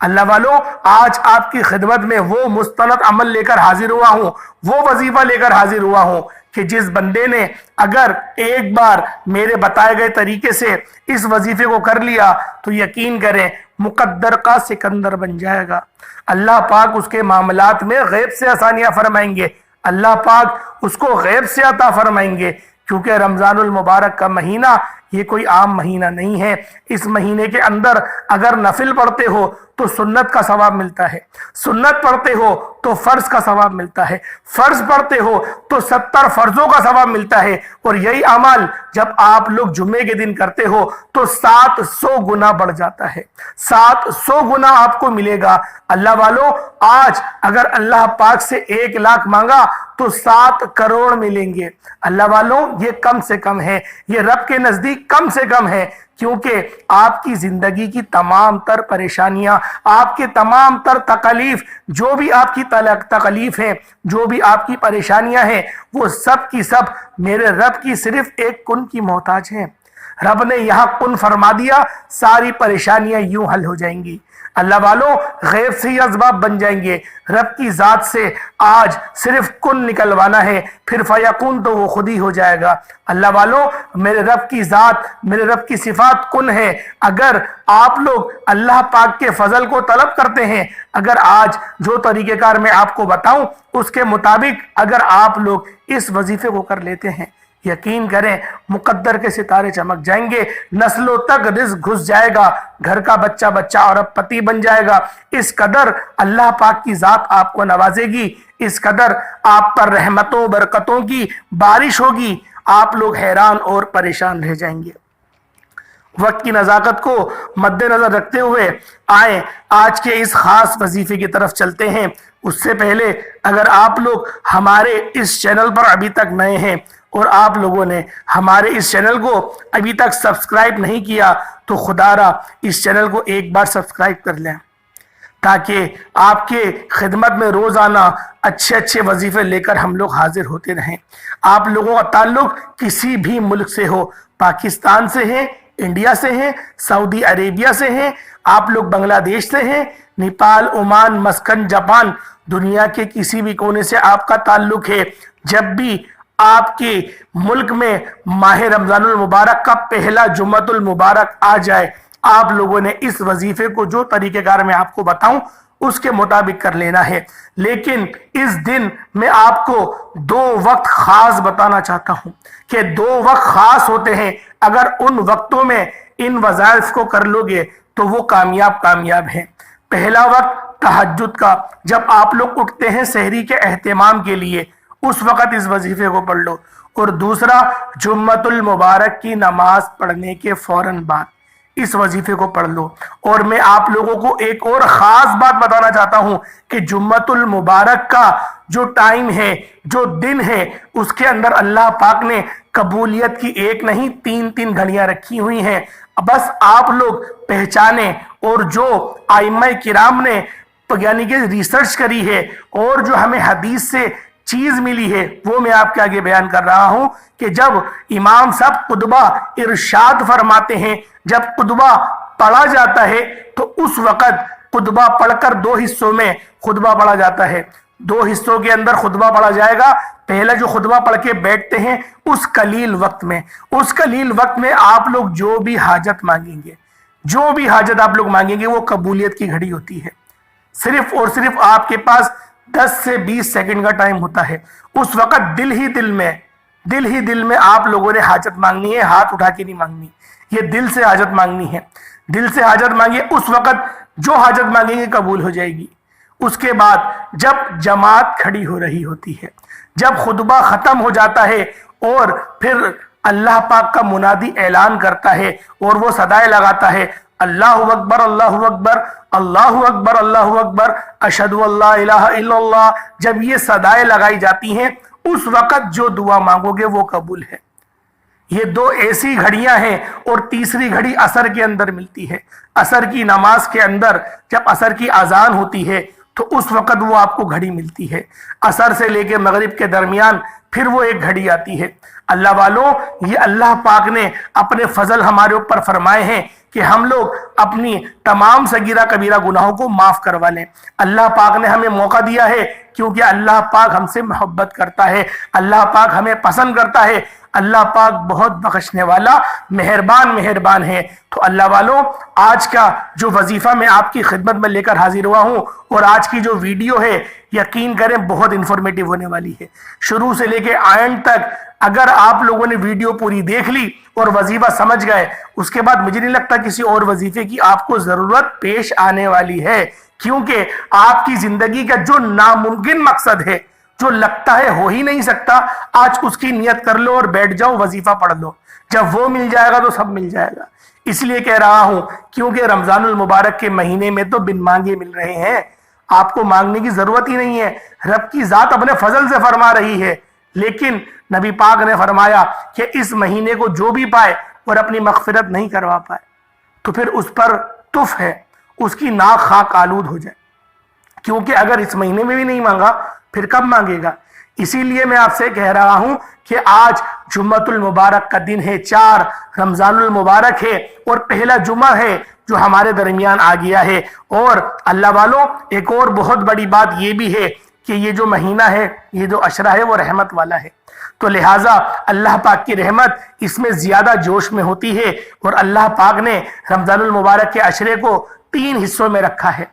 اللہ والوں، آج آپ کی خدمت میں وہ مستند عمل لے کر حاضر ہوا ہوں، وہ وظیفہ لے کر حاضر ہوا ہوں کہ جس بندے نے اگر ایک بار میرے بتائے گئے طریقے سے اس وظیفے کو کر لیا تو یقین کریں مقدر کا سکندر بن جائے گا۔ اللہ پاک اس کے معاملات میں غیب سے آسانیاں فرمائیں گے، اللہ پاک اس کو غیب سے عطا فرمائیں گے، کیونکہ رمضان المبارک کا مہینہ یہ کوئی عام مہینہ نہیں ہے۔ اس مہینے کے اندر اگر نفل پڑھتے ہو تو سنت کا ثواب ملتا ہے، سنت پڑھتے ہو تو فرض کا ثواب ملتا ہے، فرض پڑھتے ہو تو 70 فرضوں کا ثواب ملتا ہے، اور یہی عمل جب آپ لوگ جمعے کے دن کرتے ہو تو 700 گنا بڑھ جاتا ہے، 700 گنا آپ کو ملے گا۔ اللہ والوں، آج اگر اللہ پاک سے 1 لاکھ مانگا تو 7 کروڑ ملیں گے۔ اللہ والوں، یہ کم سے کم ہے، یہ رب کے نزدیک کم سے کم ہے، کیونکہ آپ کی زندگی کی تمام تر پریشانیاں، آپ کے تمام تر تکلیف، جو بھی آپ کی تکلیف ہیں، جو بھی آپ کی پریشانیاں ہیں، وہ سب کی سب میرے رب کی صرف ایک کن کی محتاج ہیں۔ رب نے یہاں کن فرما دیا، ساری پریشانیاں یوں حل ہو جائیں گی۔ اللہ والوں، غیب سے ہی اسباب بن جائیں گے۔ رب کی ذات سے آج صرف کن نکلوانا ہے، پھر فیکون تو وہ خود ہی ہو جائے گا۔ اللہ والوں، میرے رب کی ذات، میرے رب کی صفات کن ہے۔ اگر آپ لوگ اللہ پاک کے فضل کو طلب کرتے ہیں، اگر آج جو طریقہ کار میں آپ کو بتاؤں اس کے مطابق اگر آپ لوگ اس وظیفے کو کر لیتے ہیں، یقین کریں مقدر کے ستارے چمک جائیں گے، نسلوں تک رزق گھس جائے گا، گھر کا بچہ بچہ اور اب پتی بن جائے گا۔ اس قدر اللہ پاک کی ذات آپ کو نوازے گی، اس قدر آپ پر رحمتوں برکتوں کی بارش ہوگی، آپ لوگ حیران اور پریشان رہ جائیں گے۔ وقت کی نزاکت کو مد نظر رکھتے ہوئے آئیں آج کے اس خاص وظیفے کی طرف چلتے ہیں۔ اس سے پہلے اگر آپ لوگ ہمارے اس چینل پر ابھی تک نئے ہیں اور آپ لوگوں نے ہمارے اس چینل کو ابھی تک سبسکرائب نہیں کیا تو خدا را اس چینل کو ایک بار سبسکرائب کر لیں، تاکہ آپ کے خدمت میں روزانہ اچھے اچھے وظیفے لے کر ہم لوگ حاضر ہوتے رہیں۔ آپ لوگوں کا تعلق کسی بھی ملک سے ہو، پاکستان سے ہیں، انڈیا سے ہیں، سعودی عربیہ سے ہیں، آپ لوگ بنگلہ دیش سے ہیں، نیپال، عمان، مسکن، جاپان، دنیا کے کسی بھی کونے سے آپ کا تعلق ہے، جب بھی آپ کے ملک میں ماہ رمضان المبارک کا پہلا جمعۃ المبارک آ جائے، آپ لوگوں نے اس وظیفے کو جو طریقہ کار میں آپ کو بتاؤں اس کے مطابق کر لینا ہے۔ لیکن اس دن میں آپ کو 2 وقت خاص بتانا چاہتا ہوں کہ 2 وقت خاص ہوتے ہیں، اگر ان وقتوں میں ان وظائف کو کر لو گے تو وہ کامیاب ہیں۔ پہلا وقت تہجد کا، جب آپ لوگ اٹھتے ہیں سحری کے اہتمام کے لیے، اس وقت اس وظیفے کو پڑھ لو، اور دوسرا جمعۃ المبارک کی نماز پڑھنے کے فوراً بعد اس وظیفے کو پڑھ لو۔ اور میں آپ لوگوں کو ایک اور خاص بات بتانا چاہتا ہوں کہ جمعۃ المبارک کا جو ٹائم ہے، جو دن ہے، اس کے اندر اللہ پاک نے قبولیت کی ایک نہیں 3 گھڑیاں رکھی ہوئی ہیں۔ بس آپ لوگ پہچانے، اور جو ائمہ کرام نے یعنی کہ ریسرچ کری ہے اور جو ہمیں حدیث سے چیز ملی ہے وہ میں آپ کے آگے بیان کر رہا ہوں کہ جب امام صاحب خطبہ ارشاد فرماتے ہیں، جب خطبہ پڑھا جاتا ہے تو اس وقت خطبہ پڑھ کر 2 حصوں میں خطبہ پڑھا جاتا ہے، 2 حصوں کے اندر خطبہ پڑھا جائے گا۔ پہلا جو خطبہ پڑھ کے بیٹھتے ہیں اس قلیل وقت میں آپ لوگ جو بھی حاجت مانگیں گے، جو بھی حاجت آپ لوگ مانگیں گے وہ قبولیت کی گھڑی ہوتی ہے۔ صرف اور صرف آپ کے پاس 10 سے 20 سیکنڈ کا ٹائم ہوتا ہے۔ اس وقت دل ہی دل میں آپ لوگوں نے حاجت مانگنی ہے، ہاتھ اٹھا کے نہیں مانگنی، یہ دل سے حاجت مانگنی ہے۔ دل سے حاجت مانگیے، اس وقت جو حاجت مانگیں گے قبول ہو جائے گی۔ اس کے بعد جب جماعت کھڑی ہو رہی ہوتی ہے، جب خطبہ ختم ہو جاتا ہے اور پھر اللہ پاک کا منادی اعلان کرتا ہے اور وہ صدائے لگاتا ہے، اللہ اکبر اللہ اکبر اللہ اکبر اللہ اکبر اشہد ان لا الہ الا اللہ، جب یہ صدائے لگائی جاتی ہیں اس وقت جو دعا مانگو گے وہ قبول ہے۔ یہ 2 ایسی گھڑیاں ہیں، اور تیسری گھڑی عصر کے اندر ملتی ہے۔ عصر کی نماز کے اندر جب عصر کی اذان ہوتی ہے تو اس وقت وہ آپ کو گھڑی ملتی ہے۔ عصر سے لے کے مغرب کے درمیان پھر وہ ایک گھڑی آتی ہے۔ اللہ والوں، یہ اللہ پاک نے اپنے فضل ہمارے اوپر فرمائے ہیں کہ ہم لوگ اپنی تمام صغیرہ کبیرہ گناہوں کو معاف کروا لیں۔ اللہ پاک نے ہمیں موقع دیا ہے کیونکہ اللہ پاک ہم سے محبت کرتا ہے، اللہ پاک ہمیں پسند کرتا ہے، اللہ پاک بہت بخشنے والا مہربان ہے۔ تو اللہ والوں، آج کا جو وظیفہ میں آپ کی خدمت میں لے کر حاضر ہوا ہوں اور آج کی جو ویڈیو ہے، یقین کریں بہت انفارمیٹیو ہونے والی ہے۔ شروع سے لے کے اینڈ تک اگر آپ لوگوں نے ویڈیو پوری دیکھ لی اور وظیفہ سمجھ گئے، اس کے بعد مجھے نہیں لگتا کسی اور وظیفے کی آپ کو ضرورت پیش آنے والی ہے، کیونکہ آپ کی زندگی کا جو ناممکن مقصد ہے، جو لگتا ہے ہو ہی نہیں سکتا، آج اس کی نیت کر لو اور بیٹھ جاؤ، وظیفہ پڑھ لو۔ جب وہ مل جائے گا تو سب مل جائے گا۔ اس لیے کہہ رہا ہوں کیونکہ رمضان المبارک کے مہینے میں تو بن مانگے مل رہے ہیں، آپ کو مانگنے کی ضرورت ہی نہیں ہے، رب کی ذات اپنے فضل سے فرما رہی ہے۔ لیکن نبی پاک نے فرمایا کہ اس مہینے کو جو بھی پائے اور اپنی مغفرت نہیں کروا پائے تو پھر اس پر تف ہے، اس کی ناک خاک آلود ہو جائے، کیونکہ اگر اس مہینے میں بھی نہیں مانگا پھر کب مانگے گا؟ اسی لیے میں آپ سے کہہ رہا ہوں کہ آج جمعۃ المبارک کا دن ہے، 4 رمضان المبارک ہے اور پہلا جمعہ ہے جو ہمارے درمیان آ گیا ہے۔ اور اللہ والوں، ایک اور بہت بڑی بات یہ بھی ہے کہ یہ جو مہینہ ہے، یہ جو عشرہ ہے وہ رحمت والا ہے، تو لہٰذا اللہ پاک کی رحمت اس میں زیادہ جوش میں ہوتی ہے۔ اور اللہ پاک نے رمضان المبارک کے عشرے کو 3 حصوں میں رکھا ہے۔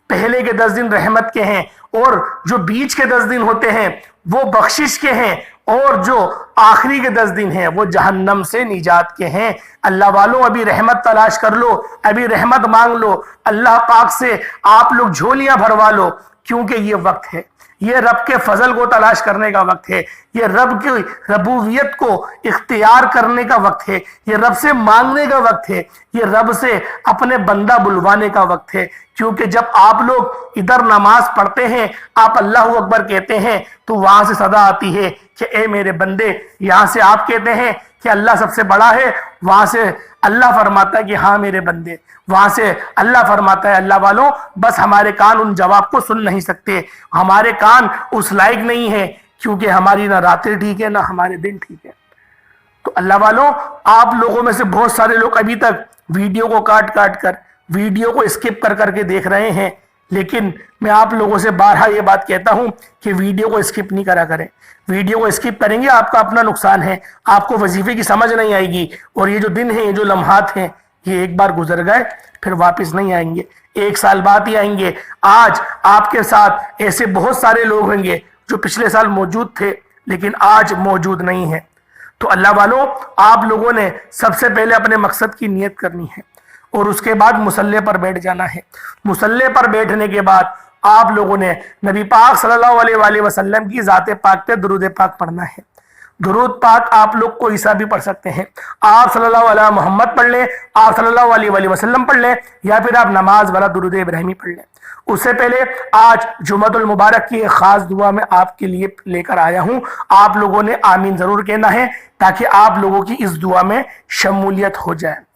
پہلے کے 10 دن رحمت کے ہیں، اور جو بیچ کے 10 دن ہوتے ہیں وہ بخشش کے ہیں، اور جو آخری کے 10 دن ہیں وہ جہنم سے نجات کے ہیں۔ اللہ والوں، ابھی رحمت تلاش کر لو، ابھی رحمت مانگ لو، اللہ پاک سے آپ لوگ جھولیاں بھروا لو، کیونکہ یہ وقت ہے، یہ رب کے فضل کو تلاش کرنے کا وقت ہے، یہ رب کی ربوبیت کو اختیار کرنے کا وقت ہے، یہ رب سے مانگنے کا وقت ہے، یہ رب سے اپنے بندہ بلوانے کا وقت ہے۔ کیونکہ جب آپ لوگ ادھر نماز پڑھتے ہیں، آپ اللہ اکبر کہتے ہیں تو وہاں سے صدا آتی ہے کہ اے میرے بندے، یہاں سے آپ کہتے ہیں کہ اللہ سب سے بڑا ہے، وہاں سے اللہ فرماتا ہے کہ ہاں میرے بندے، وہاں سے اللہ فرماتا ہے اللہ والوں بس ہمارے کان ان جواب کو سن نہیں سکتے، ہمارے کان اس لائق نہیں ہے، کیونکہ ہماری نہ راتیں ٹھیک ہے نہ ہمارے دن ٹھیک ہے۔ تو اللہ والوں، آپ لوگوں میں سے بہت سارے لوگ ابھی تک ویڈیو کو کاٹ کر ویڈیو کو اسکپ کر کے دیکھ رہے ہیں، لیکن میں آپ لوگوں سے بارہا یہ بات کہتا ہوں کہ ویڈیو کو اسکپ نہیں کرا کریں۔ ویڈیو کو اسکپ کریں گے آپ کا اپنا نقصان ہے، آپ کو وظیفے کی سمجھ نہیں آئے گی، اور یہ جو دن ہیں، یہ جو لمحات ہیں، یہ ایک بار گزر گئے پھر واپس نہیں آئیں گے، 1 سال بعد ہی آئیں گے۔ آج آپ کے ساتھ ایسے بہت سارے لوگ ہوں گے جو پچھلے سال موجود تھے لیکن آج موجود نہیں ہیں۔ تو اللہ والوں، آپ لوگوں نے سب سے پہلے اپنے مقصد کی نیت کرنی ہے، اور اس کے بعد مصلی پر بیٹھ جانا ہے۔ مصلی پر بیٹھنے کے بعد آپ لوگوں نے نبی پاک صلی اللہ علیہ وآلہ وسلم کی ذات پاک پہ درود پاک پڑھنا ہے۔ درود پاک آپ لوگ کو عیسیٰ بھی پڑھ سکتے ہیں، آپ صلی اللہ علیہ محمد پڑھ لیں، آپ صلی اللہ علیہ وآلہ وسلم پڑھ لیں، یا پھر آپ نماز والا درود ابراہیمی پڑھ لیں۔ اس سے پہلے آج جمعۃ المبارک کی ایک خاص دعا میں آپ کے لیے لے کر آیا ہوں، آپ لوگوں نے آمین ضرور کہنا ہے تاکہ آپ لوگوں کی اس دعا میں شمولیت ہو جائے۔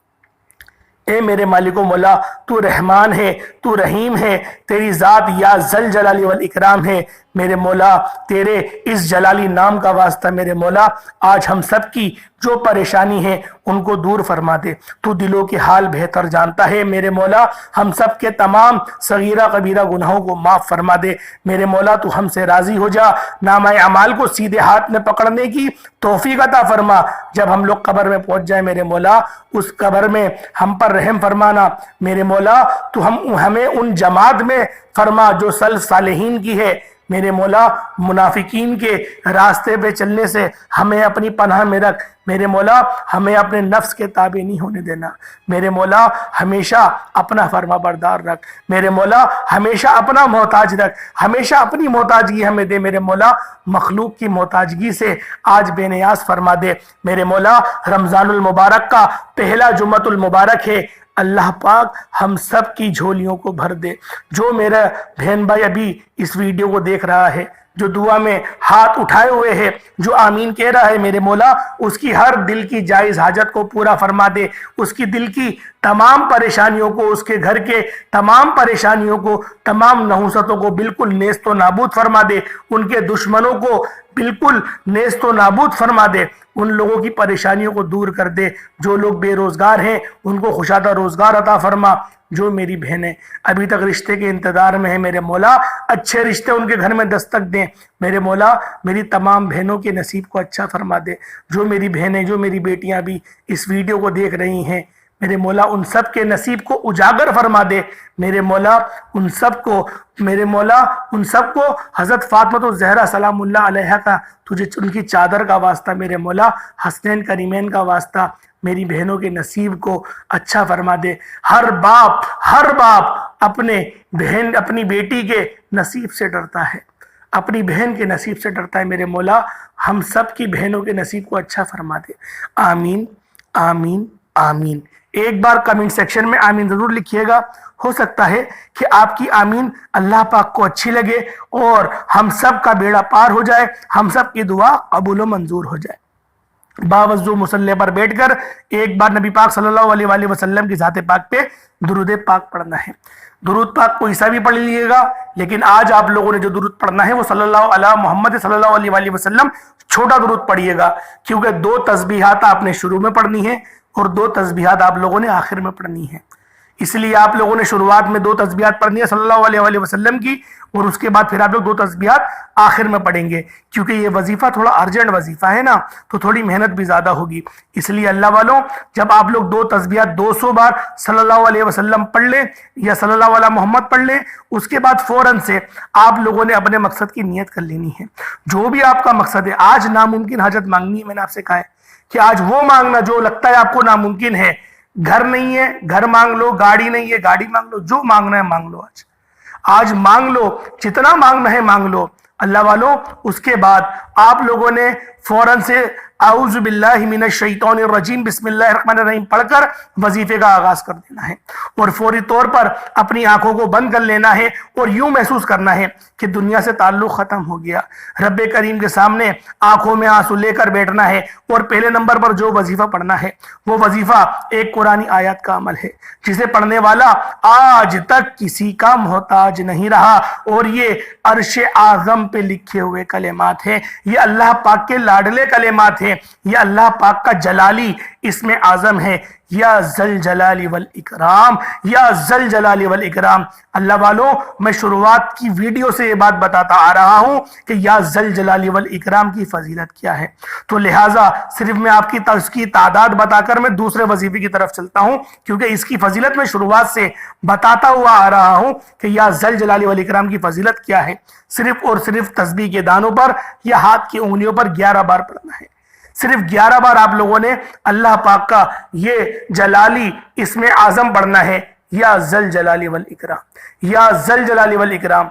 اے میرے مالک و مولا، تو رحمان ہے، تو رحیم ہے، تیری ذات یا ذل جلال والاکرام ہے۔ میرے مولا، تیرے اس جلالی نام کا واسطہ میرے مولا، آج ہم سب کی جو پریشانی ہے ان کو دور فرما دے، تو دلوں کے حال بہتر جانتا ہے۔ میرے مولا، ہم سب کے تمام صغیرہ کبیرہ گناہوں کو معاف فرما دے۔ میرے مولا، تو ہم سے راضی ہو جا، نامہ اعمال کو سیدھے ہاتھ میں پکڑنے کی توفیق عطا فرما۔ جب ہم لوگ قبر میں پہنچ جائیں میرے مولا، اس قبر میں ہم پر رحم فرمانا۔ میرے مولا، تو ہمیں ان جماعت میں فرما جو صالحین کی ہے۔ میرے مولا، منافقین کے راستے پہ چلنے سے ہمیں اپنی پناہ میں رکھ۔ میرے مولا، ہمیں اپنے نفس کے تابع نہیں ہونے دینا۔ میرے مولا، ہمیشہ اپنا فرما بردار رکھ۔ میرے مولا، ہمیشہ اپنا محتاج رکھ، ہمیشہ اپنی محتاجگی ہمیں دے۔ میرے مولا، مخلوق کی محتاجگی سے آج بے نیاز فرما دے۔ میرے مولا، رمضان المبارک کا پہلا جمعۃ المبارک ہے، اللہ پاک ہم سب کی جھولیوں کو بھر دے۔ جو میرا بہن بھائی ابھی اس ویڈیو کو دیکھ رہا ہے، جو دعا میں ہاتھ اٹھائے ہوئے ہے، جو آمین کہہ رہا ہے، میرے مولا اس کی ہر دل کی جائز حاجت کو پورا فرما دے، اس کی دل کی تمام پریشانیوں کو، اس کے گھر کے تمام پریشانیوں کو، تمام نحوستوں کو بالکل نیست و نابود فرما دے، ان کے دشمنوں کو بالکل نیست و نابود فرما دے، ان لوگوں کی پریشانیوں کو دور کر دے، جو لوگ بے روزگار ہیں ان کو خوشادہ روزگار عطا فرما، جو میری بہنیں ابھی تک رشتے کے انتظار میں ہیں، میرے مولا اچھے رشتے ان کے گھر میں دستک دیں، میرے مولا میری تمام بہنوں کے نصیب کو اچھا فرما دے، جو میری بہنیں، جو میری بیٹیاں بھی اس ویڈیو کو دیکھ رہی ہیں، میرے مولا ان سب کے نصیب کو اجاگر فرما دے، میرے مولا ان سب کو، میرے مولا ان سب کو حضرت فاطمہ الزہرا سلام اللہ علیہا کا، تجھے ان کی چادر کا واسطہ، میرے مولا حسنین کریمین کا واسطہ میری بہنوں کے نصیب کو اچھا فرما دے۔ ہر باپ اپنی بیٹی کے نصیب سے ڈرتا ہے، اپنی بہن کے نصیب سے ڈرتا ہے، میرے مولا ہم سب کی بہنوں کے نصیب کو اچھا فرما دے، آمین آمین آمین۔ ایک بار کمنٹ سیکشن میں آمین ضرور لکھیے گا، ہو سکتا ہے کہ آپ کی آمین اللہ پاک کو اچھی لگے اور ہم سب کا بیڑا پار ہو جائے، ہم سب کی دعا قبول و منظور ہو جائے۔ باوضو مصلی پر بیٹھ کر ایک بار نبی پاک صلی اللہ علیہ وآلہ وسلم کی ذات پاک پہ درود پاک پڑھنا ہے۔ درود پاک کوئی سا بھی پڑھ لیجیے گا، لیکن آج آپ لوگوں نے جو درود پڑھنا ہے وہ صلی اللہ علیہ محمد صلی اللہ علیہ وآلہ وسلم چھوٹا درود پڑھیے گا، کیونکہ 2 تسبیحات آپ نے شروع میں پڑھنی ہے اور 2 تسبیحات آپ لوگوں نے آخر میں پڑھنی ہے۔ اس لیے آپ لوگوں نے شروعات میں 2 تسبیحات پڑھنی ہے صلی اللہ علیہ وآلہ وسلم کی، اور اس کے بعد پھر آپ لوگ 2 تسبیحات آخر میں پڑھیں گے، کیونکہ یہ وظیفہ تھوڑا ارجنٹ وظیفہ ہے نا، تو تھوڑی محنت بھی زیادہ ہوگی۔ اس لیے اللہ والوں، جب آپ لوگ 2 تسبیحات 200 بار صلی اللہ علیہ وسلم پڑھ لیں یا صلی اللہ علیہ محمد پڑھ لیں، اس کے بعد فوراً سے آپ لوگوں نے اپنے مقصد کی نیت کر لینی ہے۔ جو بھی آپ کا مقصد ہے، آج ناممکن حاجت مانگنی ہے، میں نے آپ سے کہا ہے کہ آج وہ مانگنا جو لگتا ہے آپ کو ناممکن ہے۔ گھر نہیں ہے گھر مانگ لو، گاڑی نہیں ہے گاڑی مانگ لو، جو مانگنا ہے مانگ لو، آج مانگ لو، جتنا مانگنا ہے مانگ لو اللہ والوں۔ اس کے بعد آپ لوگوں نے فوراً سے اعوذ باللہ من الشیطان الرجیم بسم اللہ الرحمن الرحیم پڑھ کر وظیفے کا آغاز کر دینا ہے، اور فوری طور پر اپنی آنکھوں کو بند کر لینا ہے اور یوں محسوس کرنا ہے کہ دنیا سے تعلق ختم ہو گیا۔ رب کریم کے سامنے آنکھوں میں آنسو لے کر بیٹھنا ہے، اور پہلے نمبر پر جو وظیفہ پڑھنا ہے وہ وظیفہ ایک قرآنی آیات کا عمل ہے، جسے پڑھنے والا آج تک کسی کا محتاج نہیں رہا، اور یہ عرش اعظم پہ لکھے ہوئے کلمات ہیں، یہ اللہ پاک کے لاڈلے کلمات ہیں، یہ اللہ پاک کا جلالی اسم اعظم ہے، یا ذل جلال والاکرام، یا ذل جلال والاکرام۔ اللہ والوں، میں شروعات کی ویڈیو سے یہ بات بتاتا آ رہا ہوں کہ یا ذل جلال والاکرام کی فضیلت کیا ہے، تو لہٰذا صرف میں آپ کی تعداد بتا کر میں دوسرے وظیفے کی طرف چلتا ہوں، کیونکہ اس کی فضیلت میں شروعات سے بتاتا ہوا آ رہا ہوں کہ یا ذل جلال والاکرام کی فضیلت کیا ہے۔ صرف اور صرف تسبیح کے دانوں پر یا ہاتھ کی انگلیوں پر 11 بار پڑھنا ہے، صرف 11 بار آپ لوگوں نے اللہ پاک کا یہ جلالی اسم اعظم پڑھنا ہے، یا ذل جلال والاکرام، یا ذل جلال والاکرام۔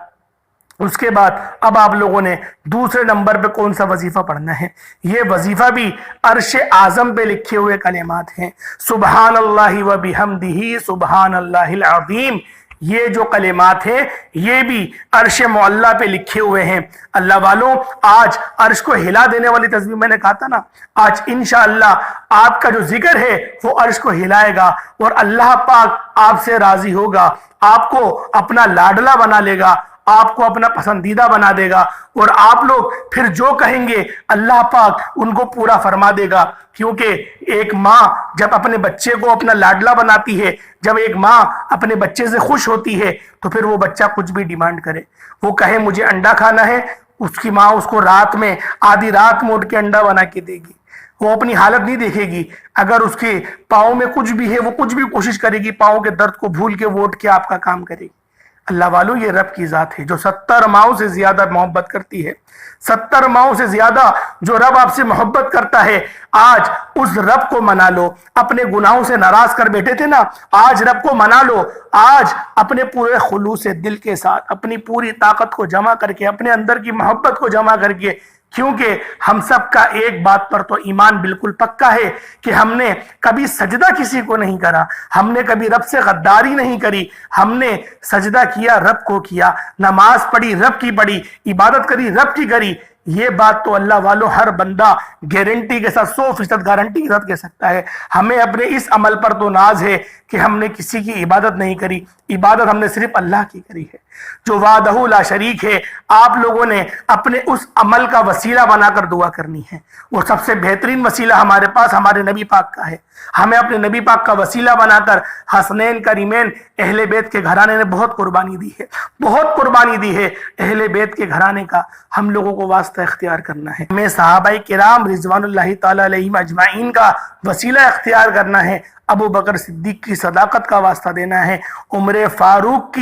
اس کے بعد اب آپ لوگوں نے دوسرے نمبر پہ کون سا وظیفہ پڑھنا ہے؟ یہ وظیفہ بھی عرش اعظم پہ لکھے ہوئے کلمات ہیں، سبحان اللہ و بحمدہ سبحان اللہ العظیم۔ یہ جو کلمات ہیں یہ بھی عرش معلیٰ پہ لکھے ہوئے ہیں۔ اللہ والوں، آج عرش کو ہلا دینے والی تسبیح میں نے کہا تھا نا، آج انشاءاللہ آپ کا جو ذکر ہے وہ عرش کو ہلائے گا، اور اللہ پاک آپ سے راضی ہوگا، آپ کو اپنا لاڈلا بنا لے گا، آپ کو اپنا پسندیدہ بنا دے گا، اور آپ لوگ پھر جو کہیں گے اللہ پاک ان کو پورا فرما دے گا، کیونکہ ایک ماں جب اپنے بچے کو اپنا لاڈلا بناتی ہے، جب ایک ماں اپنے بچے سے خوش ہوتی ہے، تو پھر وہ بچہ کچھ بھی ڈیمانڈ کرے، وہ کہے مجھے انڈا کھانا ہے، اس کی ماں اس کو رات میں آدھی رات میں اٹھ کے انڈا بنا کے دے گی، وہ اپنی حالت نہیں دیکھے گی، اگر اس کے پاؤں میں کچھ بھی ہے وہ کچھ بھی کوشش کرے گی، پاؤں کے درد کو بھول کے وہ اٹھ کے آپ کا کام کرے گی۔ اللہ والوں، یہ رب کی ذات ہے جو 70 ماؤں سے زیادہ محبت کرتی ہے، 70 ماؤں سے زیادہ جو رب آپ سے محبت کرتا ہے۔ آج اس رب کو منا لو، اپنے گناہوں سے ناراض کر بیٹھے تھے نا، آج رب کو منا لو، آج اپنے پورے خلوص دل کے ساتھ اپنی پوری طاقت کو جمع کر کے، اپنے اندر کی محبت کو جمع کر کے کیونکہ ہم سب کا ایک بات پر تو ایمان بالکل پکا ہے کہ ہم نے کبھی سجدہ کسی کو نہیں کرا، ہم نے کبھی رب سے غداری نہیں کری، ہم نے سجدہ کیا رب کو کیا، نماز پڑھی رب کی پڑھی، عبادت کری رب کی کری۔ یہ بات تو اللہ والوں ہر بندہ گارنٹی کے ساتھ 100% گارنٹی کے ساتھ کہہ سکتا ہے۔ ہمیں اپنے اس عمل پر تو ناز ہے کہ ہم نے کسی کی عبادت نہیں کری، عبادت ہم نے صرف اللہ کی کری ہے جو وحدہ لا شریک ہے۔ آپ لوگوں نے اپنے اس عمل کا وسیلہ بنا کر دعا کرنی ہے، وہ سب سے بہترین وسیلہ ہمارے پاس ہمارے نبی پاک کا ہے۔ ہمیں اپنے نبی پاک کا وسیلہ بنا کر حسنین کریمین اہل بیت کے گھرانے نے بہت قربانی دی ہے، بہت قربانی دی ہے۔ اہل بیت کے گھرانے کا ہم لوگوں کو واسطہ اختیار کرنا ہے، ہمیں صحابہ کرام رضوان اللہ تعالی علیہم اجمعین کا وسیلہ اختیار کرنا ہے، ابو بکر صدیق کی صداقت کا واسطہ دینا ہے، عمر فاروق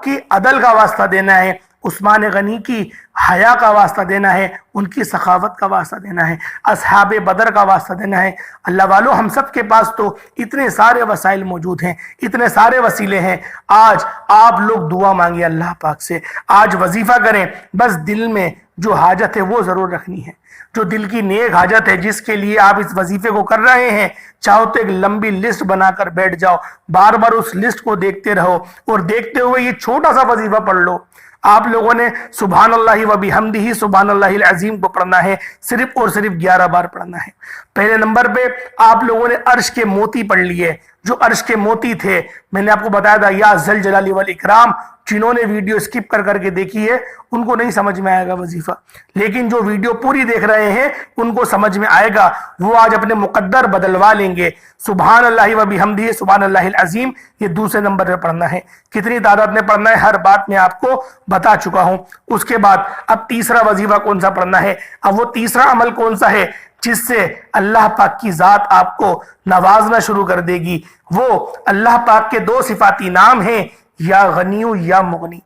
کی عدل کا واسطہ دینا ہے، عثمان غنی کی حیا کا واسطہ دینا ہے، ان کی سخاوت کا واسطہ دینا ہے، اصحاب بدر کا واسطہ دینا ہے۔ اللہ والوں ہم سب کے پاس تو اتنے سارے وسائل موجود ہیں، اتنے سارے وسیلے ہیں۔ آج آپ لوگ دعا مانگیں اللہ پاک سے، آج وظیفہ کریں، بس دل میں جو حاجت ہے وہ ضرور رکھنی ہے، جو دل کی نیک حاجت ہے جس کے لیے آپ اس وظیفے کو کر رہے ہیں، چاہو تو ایک لمبی لسٹ بنا کر بیٹھ جاؤ، بار بار اس لسٹ کو دیکھتے رہو اور دیکھتے ہوئے یہ چھوٹا سا وظیفہ پڑھ لو۔ آپ لوگوں نے سبحان اللہ و بحمدہ سبحان اللہ العظیم کو پڑھنا ہے، صرف اور صرف 11 بار پڑھنا ہے۔ پہلے نمبر پہ آپ لوگوں نے عرش کے موتی پڑھ لیے، جو عرش کے موتی تھے میں نے آپ کو بتایا تھا، یا ذل جلال والاکرام۔ جنہوں نے ویڈیو سکپ کر کے دیکھی ہے ان کو نہیں سمجھ میں آئے گا وظیفہ، لیکن جو ویڈیو پوری دیکھ رہے ہیں ان کو سمجھ میں آئے گا، وہ آج اپنے مقدر بدلوا لیں گے۔ سبحان اللہ و بحمدہ سبحان اللہ العظیم یہ دوسرے نمبر پہ پڑھنا ہے۔ کتنی تعداد میں پڑھنا ہے ہر بات میں آپ کو بتا چکا ہوں۔ اس کے بعد اب تیسرا وظیفہ کون سا پڑھنا ہے، اب وہ تیسرا عمل کون سا ہے جس سے اللہ پاک کی ذات آپ کو نوازنا شروع کر دے گی؟ وہ اللہ پاک کے 2 صفاتی نام ہیں، یا غنیو یا مغنی،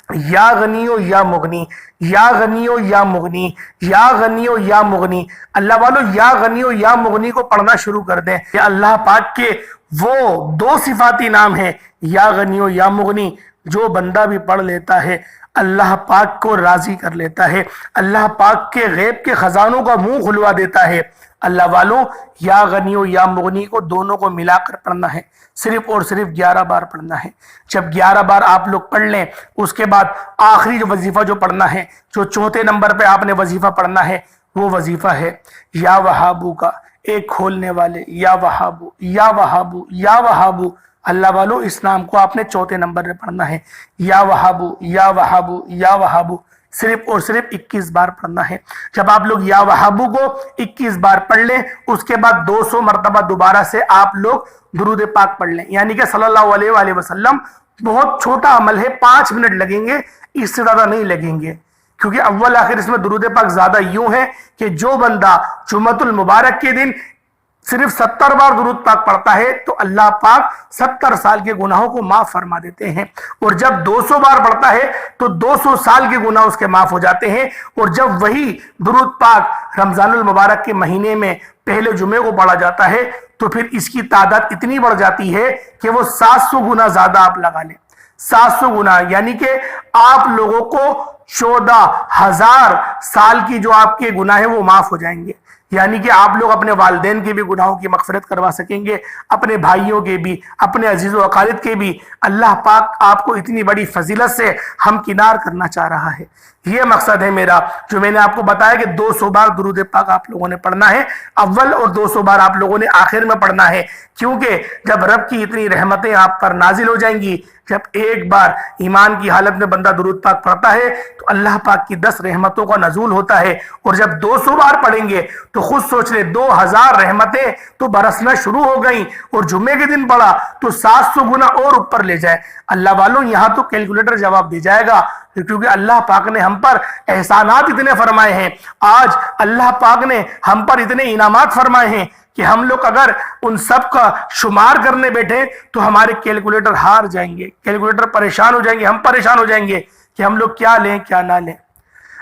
یا غنیو یا مغنی، یا غنیو یا مغنی، یا غنیو یا مغنی۔ اللہ والو یا غنیو یا مغنی کو پڑھنا شروع کر دیں۔ یہ اللہ پاک کے وہ 2 صفاتی نام ہیں، یا غنیو یا مغنی، جو بندہ بھی پڑھ لیتا ہے اللہ پاک کو راضی کر لیتا ہے، اللہ پاک کے غیب کے خزانوں کا منہ کھلوا دیتا ہے۔ اللہ والوں یا غنیو یا مغنی کو دونوں کو ملا کر پڑھنا ہے، صرف اور صرف 11 بار پڑھنا ہے۔ جب 11 بار آپ لوگ پڑھ لیں اس کے بعد آخری جو وظیفہ جو پڑھنا ہے، جو چوتھے نمبر پہ آپ نے وظیفہ پڑھنا ہے، وہ وظیفہ ہے یا وہابو کا، ایک کھولنے والے، یا وہابو یا وہابو یا وہابو۔ اللہ والو اس نام کو آپ نے چوتھے نمبر پہ پڑھنا ہے، یا وہابو یا وہابو یا وہابو، صرف اور صرف 21 بار پڑھنا ہے۔ جب آپ لوگ یا وہابو کو 21 بار پڑھ لیں اس کے بعد 200 مرتبہ دوبارہ سے آپ لوگ درود پاک پڑھ لیں، یعنی کہ صلی اللہ علیہ وآلہ وسلم۔ بہت چھوٹا عمل ہے، 5 منٹ لگیں گے، اس سے زیادہ نہیں لگیں گے، کیونکہ اول آخر اس میں درود پاک زیادہ یوں ہے کہ جو بندہ جمعۃ المبارک کے دن صرف 70 بار درود پاک پڑھتا ہے تو اللہ پاک 70 سال کے گناہوں کو معاف فرما دیتے ہیں، اور جب 200 بار پڑھتا ہے تو 200 سال کے گناہ اس کے معاف ہو جاتے ہیں۔ اور جب وہی درود پاک رمضان المبارک کے مہینے میں پہلے جمعے کو پڑھا جاتا ہے تو پھر اس کی تعداد اتنی بڑھ جاتی ہے کہ وہ 700 گنا زیادہ آپ لگا لیں، 700 گنا، یعنی کہ آپ لوگوں کو 14,000 سال کی جو آپ کے گناہ ہیں وہ معاف ہو جائیں گے، یعنی کہ آپ لوگ اپنے والدین کے بھی گناہوں کی مغفرت کروا سکیں گے، اپنے بھائیوں کے بھی، اپنے عزیز و اقارب کے بھی۔ اللہ پاک آپ کو اتنی بڑی فضیلت سے ہمکنار کرنا چاہ رہا ہے، یہ مقصد ہے میرا، جو میں نے آپ کو بتایا کہ 200 بار درود پاک آپ لوگوں نے پڑھنا ہے اول، اور 200 بار آپ لوگوں نے آخر میں پڑھنا ہے، کیونکہ جب رب کی اتنی رحمتیں آپ پر نازل ہو جائیں گی، جب ایک بار ایمان کی حالت میں بندہ درود پاک پڑھتا ہے تو اللہ پاک کی 10 رحمتوں کا نزول ہوتا ہے، اور جب 200 بار پڑھیں گے تو خود سوچ لے 2000 رحمتیں تو برسنا شروع ہو گئیں، اور جمعے کے دن پڑھا تو 700 گنا اور اوپر لے جائے۔ اللہ والوں یہاں تو کیلکولیٹر جواب دے جائے گا، کیونکہ اللہ پاک نے ہم پر احسانات اتنے فرمائے ہیں، آج اللہ پاک نے ہم پر اتنے انعامات فرمائے ہیں کہ ہم لوگ اگر ان سب کا شمار کرنے بیٹھے تو ہمارے کیلکولیٹر ہار جائیں گے، کیلکولیٹر پریشان ہو جائیں گے، ہم پریشان ہو جائیں گے کہ ہم لوگ کیا لیں کیا نہ لیں۔